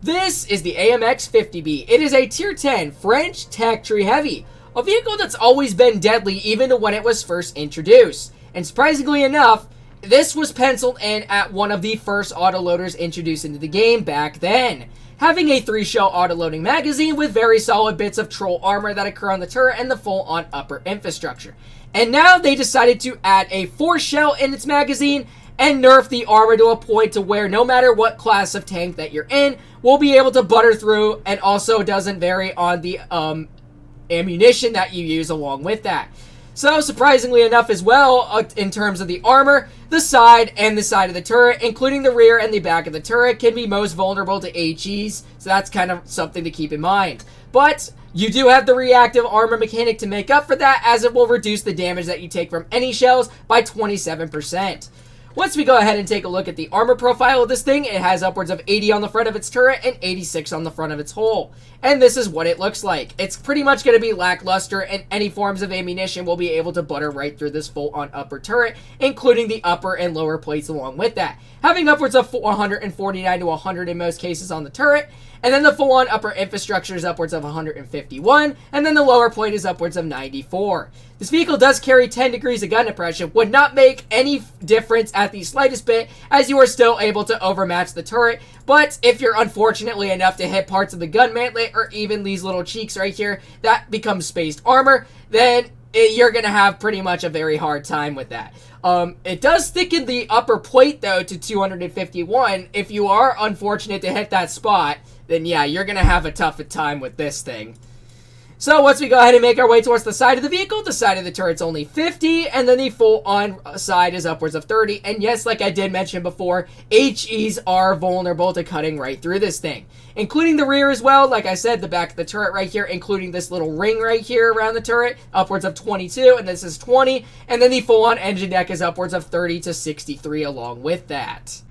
This is the AMX 50B. It is a Tier 10 French Tech Tree Heavy, a vehicle that's always been deadly even when it was first introduced. And surprisingly enough, this was penciled in at one of the first autoloaders introduced into the game back then, having a 3-shell autoloading magazine with very solid bits of troll armor that occur on the turret and the full-on upper infrastructure. And now they decided to add a 4-shell in its magazine and nerf the armor to a point to where no matter what class of tank that you're in, we'll be able to butter through, and also doesn't vary on the ammunition that you use along with that. So surprisingly enough as well, in terms of the armor, the side and the side of the turret, including the rear and the back of the turret, can be most vulnerable to HEs, so that's kind of something to keep in mind. But you do have the reactive armor mechanic to make up for that, as it will reduce the damage that you take from any shells by 27%. Once we go ahead and take a look at the armor profile of this thing, it has upwards of 80 on the front of its turret and 86 on the front of its hull. And this is what it looks like. It's pretty much going to be lackluster, and any forms of ammunition will be able to butter right through this full-on upper turret, including the upper and lower plates along with that. Having upwards of 149 to 100 in most cases on the turret, and then the full-on upper infrastructure is upwards of 151, and then the lower plate is upwards of 94. This vehicle does carry 10 degrees of gun depression, would not make any difference at the slightest bit, as you are still able to overmatch the turret, but if you're unfortunately enough to hit parts of the gun mantlet, or even these little cheeks right here, that becomes spaced armor, then you're going to have pretty much a very hard time with that. It does thicken the upper plate, though, to 251. If you are unfortunate to hit that spot, then yeah, you're going to have a tough time with this thing. So once we go ahead and make our way towards the side of the vehicle, the side of the turret's only 50, and then the full-on side is upwards of 30. And yes, like I did mention before, HEs are vulnerable to cutting right through this thing, including the rear as well. Like I said, the back of the turret right here, including this little ring right here around the turret, upwards of 22, and this is 20. And then the full-on engine deck is upwards of 30 to 63 along with that.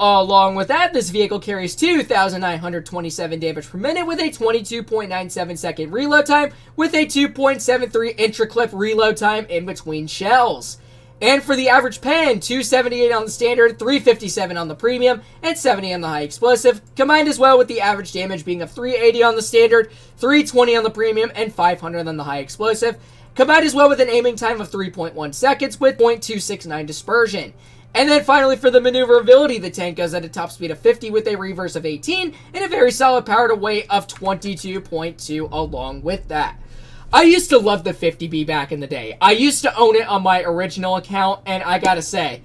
Along with that, this vehicle carries 2,927 damage per minute with a 22.97 second reload time with a 2.73 intra-clip reload time in between shells. And for the average pen, 278 on the standard, 357 on the premium, and 70 on the high explosive, combined as well with the average damage being of 380 on the standard, 320 on the premium, and 500 on the high explosive, combined as well with an aiming time of 3.1 seconds with 0.269 dispersion. And then finally, for the maneuverability, the tank goes at a top speed of 50 with a reverse of 18 and a very solid power to weight of 22.2 along with that. I used to love the 50B back in the day. I used to own it on my original account, and I gotta say,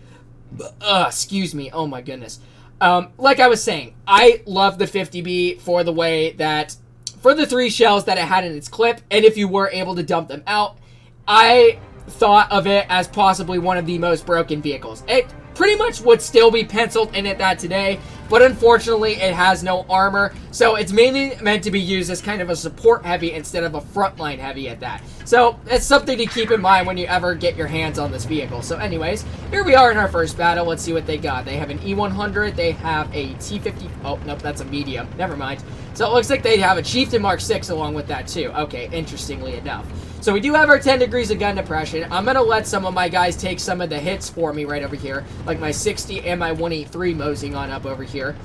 excuse me, oh my goodness. Like I was saying, I love the 50B for the way that, for the 3 shells that it had in its clip, and if you were able to dump them out, I thought of it as possibly one of the most broken vehicles. It pretty much would still be penciled in at that today, but unfortunately it has no armor, so it's mainly meant to be used as kind of a support heavy instead of a frontline heavy at that. So it's something to keep in mind when you ever get your hands on this vehicle. So anyways, here we are in our first battle. Let's see what they got. They have an E100, they have a T50, oh nope, that's a medium, never mind. So it looks like they have a Chieftain Mark 6 along with that too. Okay, interestingly enough. So we do have our 10 degrees of gun depression. I'm going to let some of my guys take some of the hits for me right over here, like my 60 and my 183 moseying on up over here.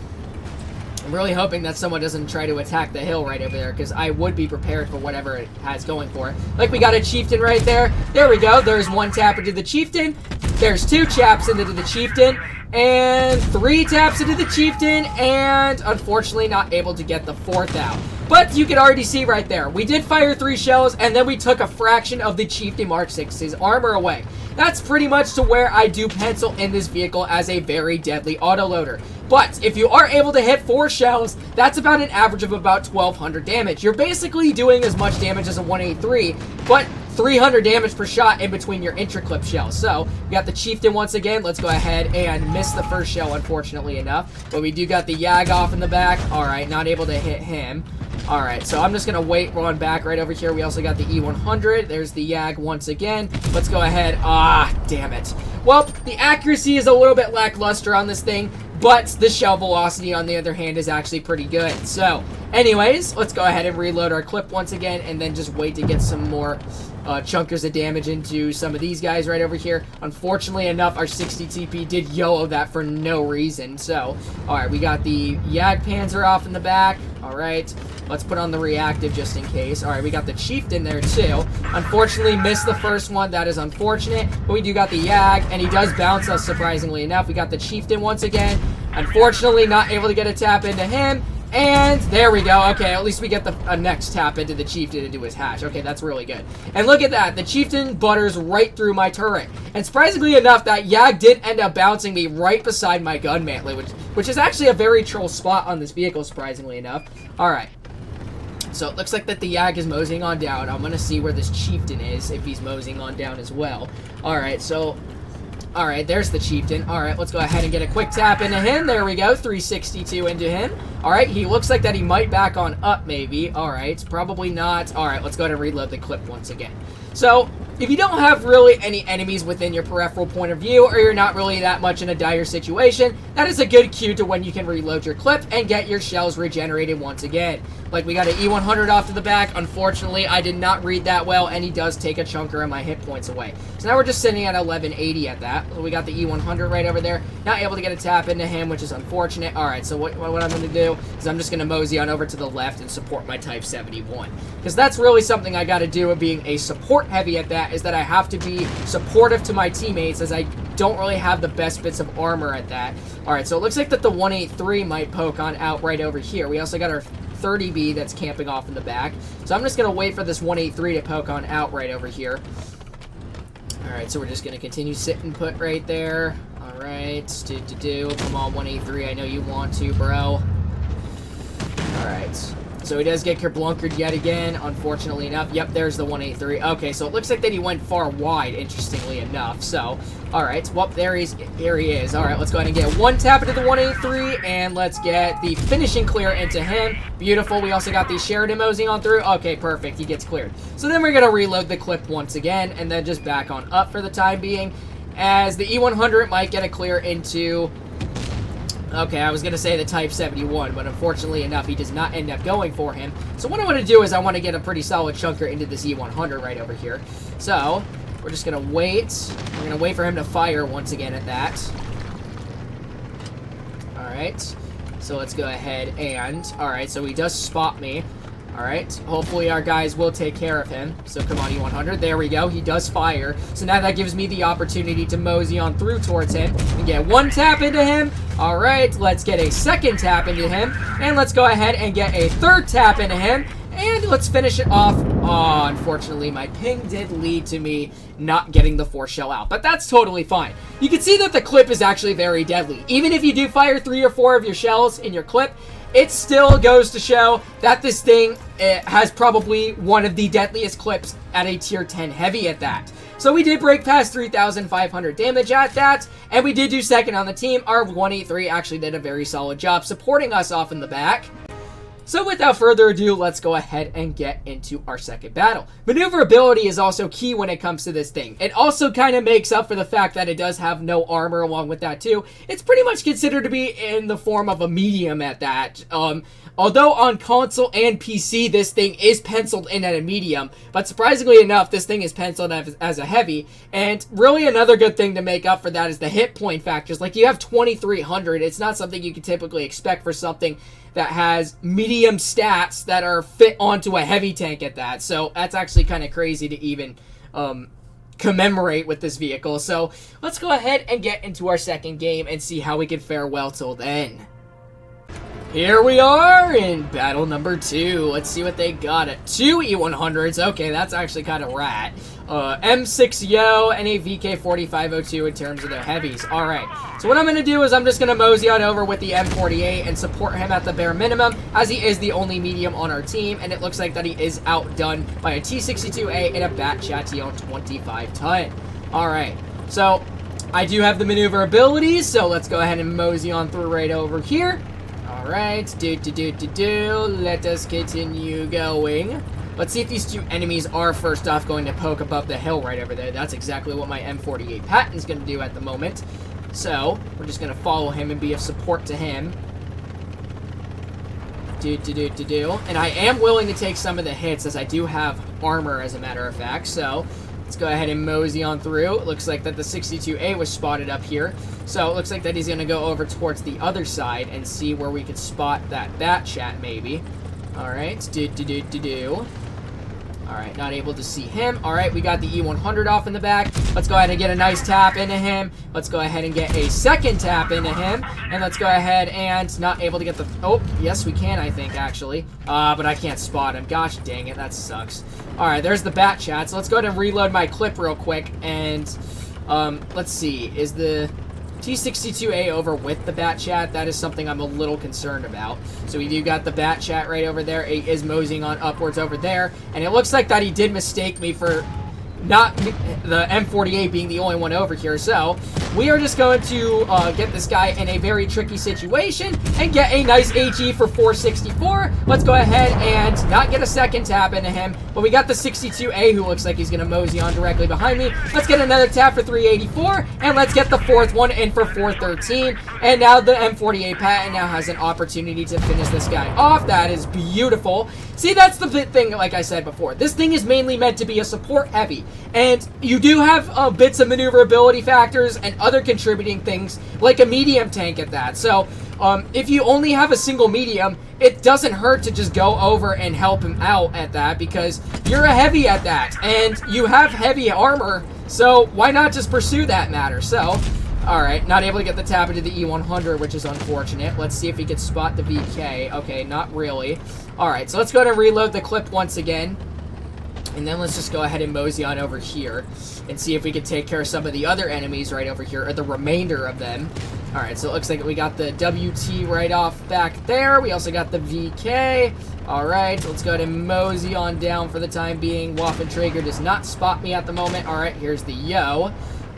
I'm really hoping that someone doesn't try to attack the hill right over there, because I would be prepared for whatever it has going for it. Like, we got a Chieftain right there. There we go. There's 1 tap into the Chieftain. There's 2 chaps into the Chieftain. And 3 taps into the Chieftain. And unfortunately not able to get the 4th out. But you can already see right there, we did fire 3 shells, and then we took a fraction of the Chieftain Mark 6's armor away. That's pretty much to where I do pencil in this vehicle as a very deadly autoloader. But if you are able to hit 4 shells, that's about an average of about 1,200 damage. You're basically doing as much damage as a 183, but 300 damage per shot in between your intra-clip shells. So, we got the Chieftain once again. Let's go ahead and miss the first shell, unfortunately enough. But we do got the Yag off in the back. Alright, not able to hit him. Alright, so I'm just going to wait one back right over here. We also got the E100. There's the YAG once again. Let's go ahead. Ah, damn it. Well, the accuracy is a little bit lackluster on this thing, but the shell velocity, on the other hand, is actually pretty good. So, anyways, let's go ahead and reload our clip once again, and then just wait to get some more chunkers of damage into some of these guys right over here. Unfortunately enough, our 60 TP did YOLO that for no reason. So, alright, we got the YAG Panzer off in the back. Alright, let's put on the reactive just in case. Alright, we got the Chieftain there too. Unfortunately, missed the first one. That is unfortunate. But we do got the YAG, and he does bounce us surprisingly enough. We got the Chieftain once again. Unfortunately, not able to get a tap into him. And there we go. Okay, at least we get a next tap into the Chieftain into his hatch. Okay, that's really good. And look at that. The Chieftain butters right through my turret. And surprisingly enough, that YAG did end up bouncing me right beside my gun mantlet, which is actually a very troll spot on this vehicle, surprisingly enough. Alright. So it looks like that the YAG is moseying on down. I'm going to see where this Chieftain is, if he's moseying on down as well. Alright, so... Alright, there's the Chieftain. Alright, let's go ahead and get a quick tap into him. There we go, 362 into him. Alright, he looks like that he might back on up, maybe. Alright, probably not. Alright, let's go ahead and reload the clip once again. So, if you don't have really any enemies within your peripheral point of view, or you're not really that much in a dire situation, that is a good cue to when you can reload your clip and get your shells regenerated once again. Like, we got an E100 off to the back. Unfortunately, I did not read that well, and he does take a chunker of my hit points away. So now we're just sitting at 1180 at that. So we got the E100 right over there. Not able to get a tap into him, which is unfortunate. Alright, so what I'm going to do is I'm just going to mosey on over to the left and support my Type 71. Because that's really something I got to do with being a support heavy at that, is that I have to be supportive to my teammates, as I don't really have the best bits of armor at that. Alright, so it looks like that the 183 might poke on out right over here. We also got our 30B that's camping off in the back. So I'm just going to wait for this 183 to poke on out right over here. Alright, so we're just going to continue sitting put right there. Alright, come on 183, I know you want to, bro. Alright. So he does get kerblunkered yet again, unfortunately enough. Yep, there's the 183. Okay, so it looks like that he went far wide, interestingly enough. So, alright, well, here he is. Alright, let's go ahead and get one tap into the 183, and let's get the finishing clear into him. Beautiful. We also got the Sheridan moseying on through. Okay, perfect. He gets cleared. So then we're going to reload the clip once again, and then just back on up for the time being, as the E100 might get a clear into... Okay, I was going to say the Type 71, but unfortunately enough, he does not end up going for him. So what I want to do is I want to get a pretty solid chunker into this E100 right over here. So, we're just going to wait. We're going to wait for him to fire once again at that. Alright, so let's go ahead and... Alright, so he does spot me. Alright, hopefully our guys will take care of him. So come on, E100. There we go. He does fire. So now that gives me the opportunity to mosey on through towards him and get one tap into him. Alright, let's get a second tap into him. And let's go ahead and get a third tap into him. And let's finish it off. Oh, unfortunately, my ping did lead to me not getting the 4 shell out. But that's totally fine. You can see that the clip is actually very deadly. Even if you do fire 3 or 4 of your shells in your clip, it still goes to show that this thing has probably one of the deadliest clips at a tier 10 heavy at that. So we did break past 3,500 damage at that, and we did do second on the team. Our 183 actually did a very solid job supporting us off in the back. So without further ado, let's go ahead and get into our second battle. Maneuverability is also key when it comes to this thing. It also kind of makes up for the fact that it does have no armor along with that too. It's pretty much considered to be in the form of a medium at that. Although on console and PC, this thing is penciled in at a medium, but surprisingly enough, this thing is penciled as a heavy. And really another good thing to make up for that is the hit point factors. Like, you have 2,300. It's not something you can typically expect for something that has medium stats that are fit onto a heavy tank at that. So that's actually kind of crazy to even commemorate with this vehicle. So let's go ahead and get into our second game and see how we can fare well till then. Here we are in battle number 2. Let's see what they got at 2 E100s. Okay, that's actually kind of rat. M6Yo and a VK4502 in terms of their heavies. Alright, so what I'm going to do is I'm just going to mosey on over with the M48 and support him at the bare minimum, as he is the only medium on our team, and it looks like that he is outdone by a T62A and a Bat Chatillon 25 ton. Alright, so I do have the maneuverability, so let's go ahead and mosey on through right over here. Alright, let us continue going. Let's see if these two enemies are first off going to poke above the hill right over there. That's exactly what my M48 Patton's going to do at the moment. So, we're just going to follow him and be of support to him. And I am willing to take some of the hits as I do have armor as a matter of fact. So, let's go ahead and mosey on through. It looks like that the 62A was spotted up here. So, it looks like that he's going to go over towards the other side and see where we could spot that bat chat maybe. Alright, Alright, not able to see him. Alright, we got the E100 off in the back. Let's go ahead and get a nice tap into him. Let's go ahead and get a second tap into him. And let's go ahead and not able to get the... Oh, yes we can, I think, actually. But I can't spot him. Gosh dang it, that sucks. Alright, there's the bat chat. So let's go ahead and reload my clip real quick. And, let's see. Is the T62A over with the bat chat? That is something I'm a little concerned about. So we do got the bat chat right over there. He is moseying on upwards over there. And it looks like that he did mistake me for not the M48 being the only one over here. So we are just going to get this guy in a very tricky situation and get a nice HE for 464. Let's go ahead and not get a second tap into him, but we got the 62A who looks like he's going to mosey on directly behind me. Let's get another tap for 384, and let's get the fourth one in for 413. And now the M48 Patton now has an opportunity to finish this guy off. That is beautiful. See, that's the thing, like I said before. This thing is mainly meant to be a support heavy. And you do have bits of maneuverability factors and other contributing things, like a medium tank at that. So, if you only have a single medium, it doesn't hurt to just go over and help him out at that, because you're a heavy at that, and you have heavy armor, so why not just pursue that matter? So, alright, not able to get the tap into the E100, which is unfortunate. Let's see if we can spot the VK. Okay, not really. Alright, so let's go ahead and reload the clip once again. And then let's just go ahead and mosey on over here and see if we can take care of some of the other enemies right over here, or the remainder of them. Alright, so it looks like we got the WT right off back there. We also got the VK. Alright, let's go ahead and mosey on down for the time being. Waffentrager does not spot me at the moment. Alright, here's the Yo.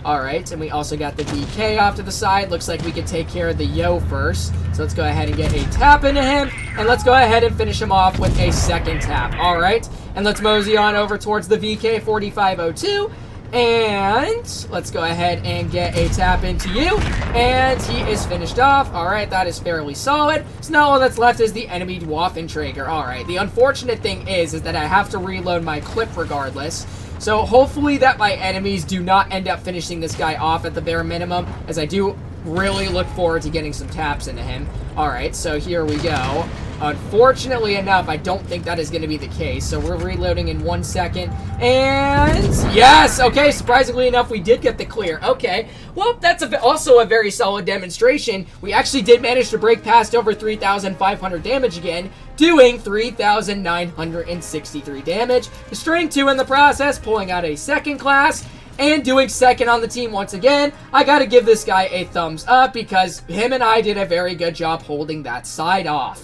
Alright, and we also got the VK off to the side. Looks like we can take care of the Yo first. So let's go ahead and get a tap into him. And let's go ahead and finish him off with a second tap. Alright, and let's mosey on over towards the VK 4502. And let's go ahead and get a tap into you. And he is finished off. Alright, that is fairly solid. So now all that's left is the enemy Waffentrager. Alright, the unfortunate thing is that I have to reload my clip regardless. So hopefully that my enemies do not end up finishing this guy off at the bare minimum, as I do really look forward to getting some taps into him. Alright, so here we go. Unfortunately enough, I don't think that is going to be the case. So we're reloading in 1 second. And yes! Okay, surprisingly enough, we did get the clear. Okay, well, that's also a very solid demonstration. We actually did manage to break past over 3,500 damage again, doing 3,963 damage. Destroying 2 in the process, pulling out a second class, and doing second on the team once again. I gotta give this guy a thumbs up, because him and I did a very good job holding that side off.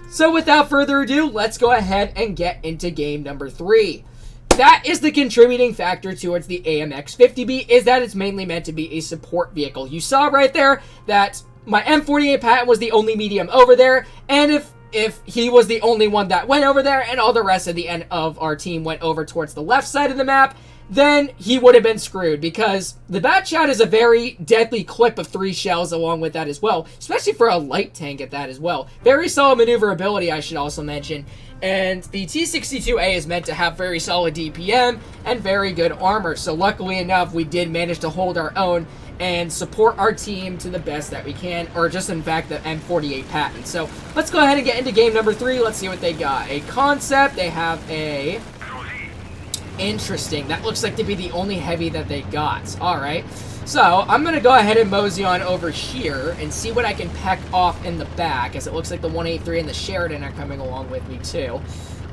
So without further ado, let's go ahead and get into game number 3. That is the contributing factor towards the AMX 50B, is that it's mainly meant to be a support vehicle. You saw right there that my M48 Patton was the only medium over there, and if he was the only one that went over there and all the rest of the end of our team went over towards the left side of the map, then he would have been screwed, because the bat chat is a very deadly clip of 3 shells along with that as well, especially for a light tank at that as well. Very solid maneuverability, I should also mention. And the T62A is meant to have very solid DPM and very good armor, so luckily enough, we did manage to hold our own and support our team to the best that we can, or just in fact the M48 Patton. So let's go ahead and get into game number 3. Let's see what they got. A concept, they have a... Interesting. That looks like to be the only heavy that they got. Alright. So, I'm going to go ahead and mosey on over here and see what I can peck off in the back, as it looks like the 183 and the Sheridan are coming along with me too.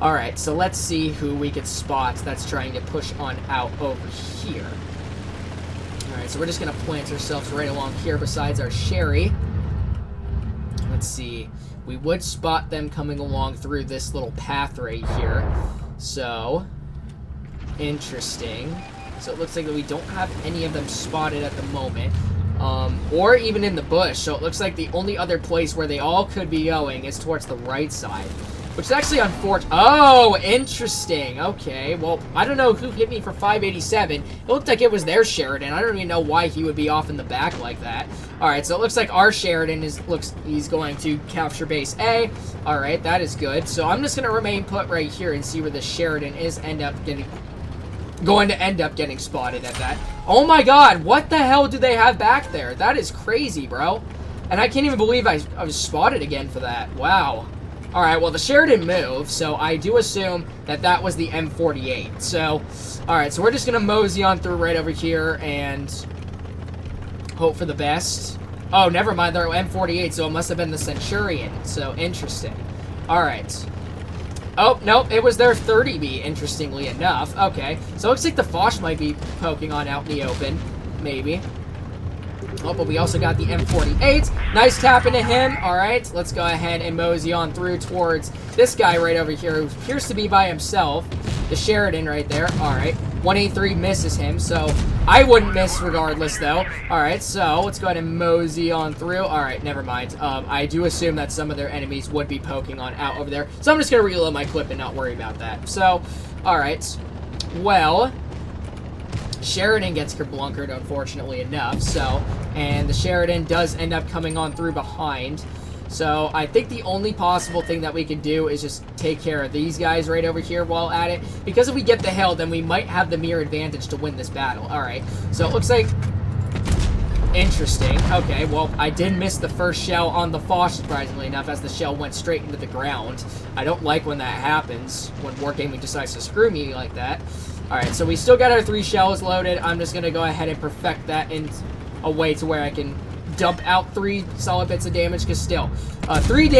Alright, so let's see who we can spot that's trying to push on out over here. Alright, so we're just going to plant ourselves right along here besides our Sherry. Let's see. We would spot them coming along through this little path right here. So... interesting. So it looks like that we don't have any of them spotted at the moment. or even in the bush. So it looks like the only other place where they all could be going is towards the right side, which is actually unfortunate. Oh, interesting. Okay, well, I don't know who hit me for 587. It looked like it was their Sheridan. I don't even know why he would be off in the back like that. All right, so it looks like our Sheridan he's going to capture base A. All right, that is good. So I'm just going to remain put right here and see where the Sheridan is going to end up getting spotted at that. Oh my god, what the hell do they have back there? That is crazy, bro. And I can't even believe I was spotted again for that. Wow. Alright, well, the Sheridan moved, so I do assume that that was the M48. So, alright, so we're just going to mosey on through right over here and hope for the best. Oh, never mind, they're M48, so it must have been the Centurion. So, interesting. Alright. Oh, nope, it was their 30B, interestingly enough. Okay, so it looks like the Foch might be poking on out in the open. Maybe. Oh, but we also got the M48. Nice tap into him. All right, let's go ahead and mosey on through towards this guy right over here who appears to be by himself. The Sheridan right there. All right, 183 misses him, so I wouldn't miss regardless, though. All right, so let's go ahead and mosey on through. All right, never mind. I do assume that some of their enemies would be poking on out over there, so I'm just going to reload my clip and not worry about that. So, all right, well, Sheridan gets kerblunkered, unfortunately enough, so, and the Sheridan does end up coming on through behind. So I think the only possible thing that we can do is just take care of these guys right over here while at it. Because if we get the hill, then we might have the mere advantage to win this battle. Alright, so it looks like... Interesting. Okay, well, I did miss the first shell on the Foch, surprisingly enough, as the shell went straight into the ground. I don't like when that happens, when Wargaming decides to screw me like that. Alright, so we still got our 3 shells loaded. I'm just going to go ahead and perfect that in a way to where I can dump out 3 solid bits of damage, because still, 3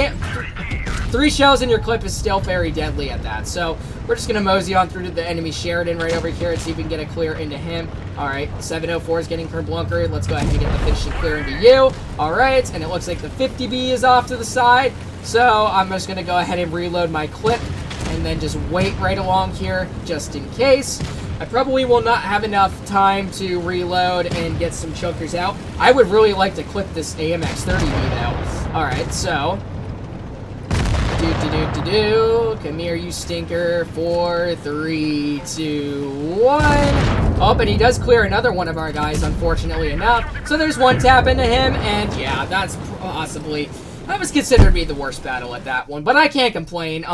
shells in your clip is still very deadly at that. So we're just going to mosey on through to the enemy Sheridan right over here and see if we can get a clear into him. Alright, 704 is getting kerblunkered. Let's go ahead and get the finishing clear into you. Alright, and it looks like the 50B is off to the side. So I'm just going to go ahead and reload my clip and then just wait right along here just in case. I probably will not have enough time to reload and get some chokers out. I would really like to clip this AMX 30B though. Alright, so. Come here, you stinker. 4, 3, 2, 1. Oh, but he does clear another one of our guys, unfortunately enough. So there's 1 tap into him, and yeah, that's possibly... That was considered to be the worst battle at that one, but I can't complain.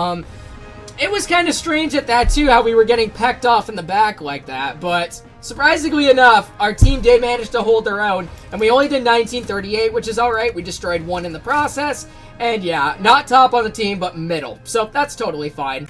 It was kind of strange at that, too, how we were getting pecked off in the back like that, but surprisingly enough, our team did manage to hold their own, and we only did 1938, which is alright. We destroyed 1 in the process, and yeah, not top on the team, but middle, so that's totally fine.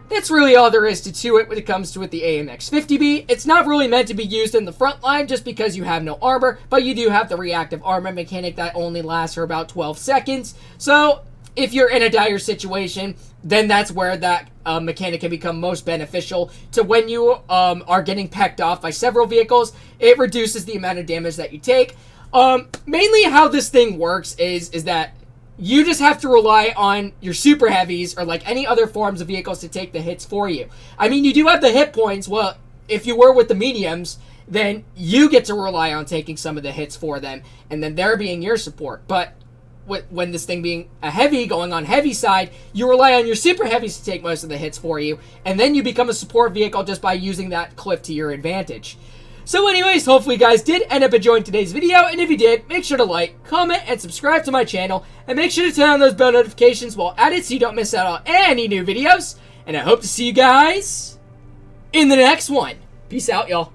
That's really all there is to it when it comes to the AMX 50B. It's not really meant to be used in the front line just because you have no armor, but you do have the reactive armor mechanic that only lasts for about 12 seconds, so if you're in a dire situation, then that's where that mechanic can become most beneficial to when you are getting pecked off by several vehicles. It reduces the amount of damage that you take. Mainly how this thing works is that you just have to rely on your super heavies or like any other forms of vehicles to take the hits for you. I mean, you do have the hit points. Well, if you were with the mediums, then you get to rely on taking some of the hits for them, and then they're being your support. But when this thing being a heavy, going on heavy side, you rely on your super heavies to take most of the hits for you, and then you become a support vehicle just by using that clip to your advantage. So anyways, hopefully you guys did end up enjoying today's video, and if you did, make sure to like, comment, and subscribe to my channel, and make sure to turn on those bell notifications while at it so you don't miss out on any new videos, and I hope to see you guys in the next one. Peace out, y'all.